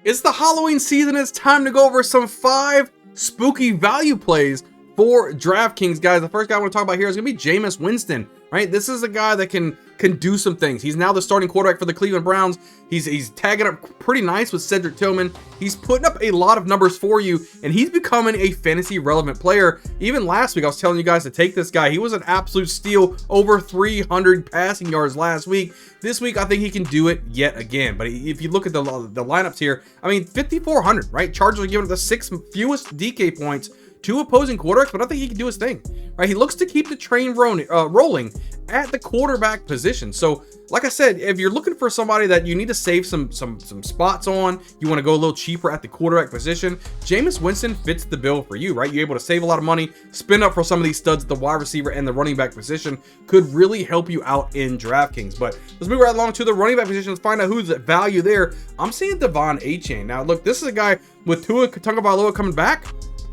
It's the Halloween season. It's time to go over some 5 spooky value plays for DraftKings, guys. The first guy I want to talk about here is going to be Jameis Winston, right? This is a guy that can do some things. He's now the starting quarterback for the Cleveland Browns. He's tagging up pretty nice with Cedric Tillman. He's putting up a lot of numbers for you, and he's becoming a fantasy relevant player. Even last week, I was telling you guys to take this guy. He was an absolute steal, over 300 passing yards last week. This week, I think he can do it yet again. But if you look at the lineups here, I mean, 5,400, right? Chargers are giving up the 6th fewest DK points to opposing quarterbacks, but I think he can do his thing, right? He looks to keep the train rolling at the quarterback position. So, like I said, if you're looking for somebody that you need to save some spots on, you want to go a little cheaper at the quarterback position, Jameis Winston fits the bill for you, right? You're able to save a lot of money, spin up for some of these studs at the wide receiver and the running back position. Could really help you out in DraftKings. But let's move right along to the running back position. Let's find out who's at value there. I'm seeing Devon Achane. Now, look, this is a guy with Tua Tagovailoa coming back.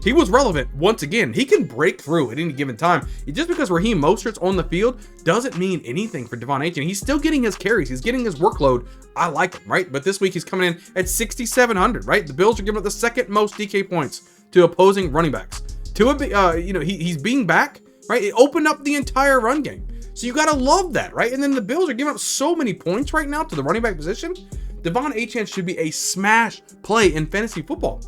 He was relevant once again. He can break through at any given time. Just because Raheem Mostert's on the field doesn't mean anything for Devon Achane. He's still getting his carries. He's getting his workload. I like him, right? But this week he's coming in at 6,700, right? The Bills are giving up the 2nd most DK points to opposing running backs. He's being back, right? It opened up the entire run game. So you gotta love that, right? And then the Bills are giving up so many points right now to the running back position. Devon Achane should be a smash play in fantasy football.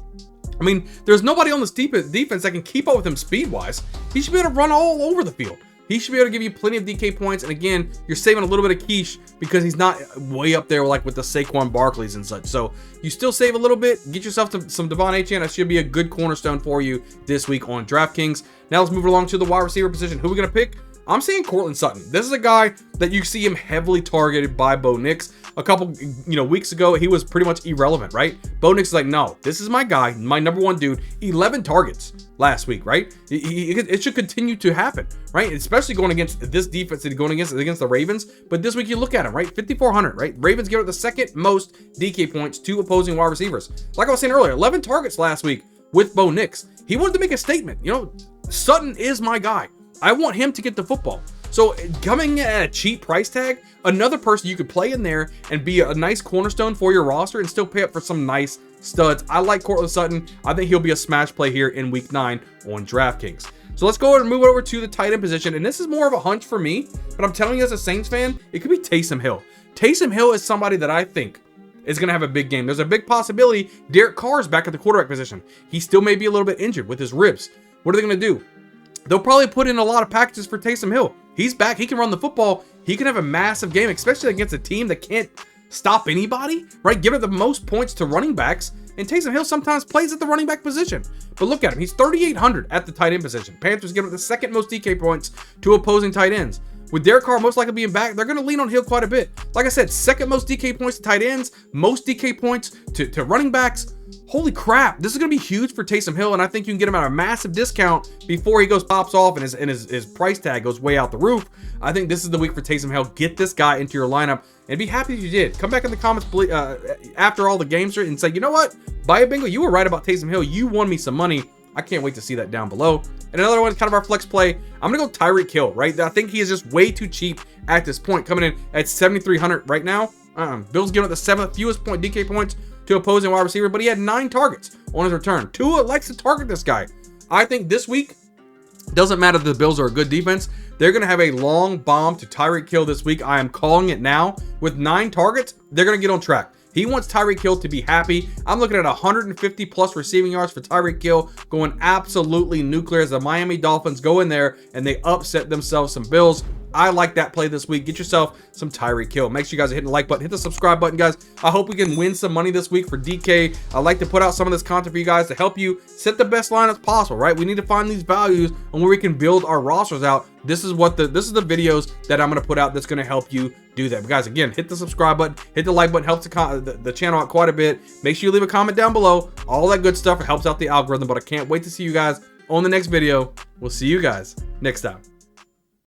I mean, there's nobody on this defense that can keep up with him speed-wise. He should be able to run all over the field. He should be able to give you plenty of DK points. And again, you're saving a little bit of quiche because he's not way up there like with the Saquon Barkleys and such. So you still save a little bit. Get yourself some Devon Achane. That should be a good cornerstone for you this week on DraftKings. Now let's move along to the wide receiver position. Who are we going to pick? I'm saying Courtland Sutton. This is a guy that you see him heavily targeted by Bo Nix. A couple, weeks ago, he was pretty much irrelevant, right? Bo Nix is like, no, this is my guy, my number 1 dude. 11 targets last week, right? It should continue to happen, right? Especially going against this defense that he's going against the Ravens. But this week, you look at him, right? 5,400, right? Ravens give up the 2nd most DK points to opposing wide receivers. Like I was saying earlier, 11 targets last week with Bo Nix. He wanted to make a statement. Sutton is my guy. I want him to get the football. So coming at a cheap price tag, another person you could play in there and be a nice cornerstone for your roster and still pay up for some nice studs. I like Courtland Sutton. I think he'll be a smash play here in week 9 on DraftKings. So let's go ahead and move over to the tight end position. And this is more of a hunch for me, but I'm telling you as a Saints fan, it could be Taysom Hill. Taysom Hill is somebody that I think is going to have a big game. There's a big possibility Derek Carr's back at the quarterback position. He still may be a little bit injured with his ribs. What are they going to do? They'll probably put in a lot of packages for Taysom Hill. He's back. He can run the football. He can have a massive game, especially against a team that can't stop anybody, right? Give it the most points to running backs. And Taysom Hill sometimes plays at the running back position. But look at him. He's 3,800 at the tight end position. Panthers give it the 2nd most DK points to opposing tight ends. With Derek Carr most likely being back, they're going to lean on Hill quite a bit. Like I said, 2nd most DK points to tight ends, most DK points to running backs. Holy crap, this is going to be huge for Taysom Hill, and I think you can get him at a massive discount before he pops off and his price tag goes way out the roof. I think this is the week for Taysom Hill. Get this guy into your lineup and be happy that you did. Come back in the comments after all the games and say, you know what? Buy Bingo, you were right about Taysom Hill. You won me some money. I can't wait to see that down below. And another one is kind of our flex play. I'm going to go Tyreek Hill, right? I think he is just way too cheap at this point, coming in at 7,300 right now. Bills giving up the 7th fewest DK points to opposing wide receiver, but he had 9 targets on his return. Tua likes to target this guy. I think this week, doesn't matter if the Bills are a good defense, they're going to have a long bomb to Tyreek Hill this week. I am calling it now. With 9 targets, they're going to get on track. He wants Tyreek Hill to be happy. I'm looking at 150 plus receiving yards for Tyreek Hill, going absolutely nuclear as the Miami Dolphins go in there and they upset themselves some Bills. I like that play this week. Get yourself some Tyreek Hill. Make sure you guys are hitting the like button. Hit the subscribe button, guys. I hope we can win some money this week for DK. I like to put out some of this content for you guys to help you set the best lineups possible, right? We need to find these values and where we can build our rosters out. This is the videos that I'm going to put out that's going to help you do that. But guys, again, hit the subscribe button, hit the like button. Helps the channel out quite a bit. Make sure you leave a comment down below. All that good stuff. It helps out the algorithm. But I can't wait to see you guys on the next video. We'll see you guys next time.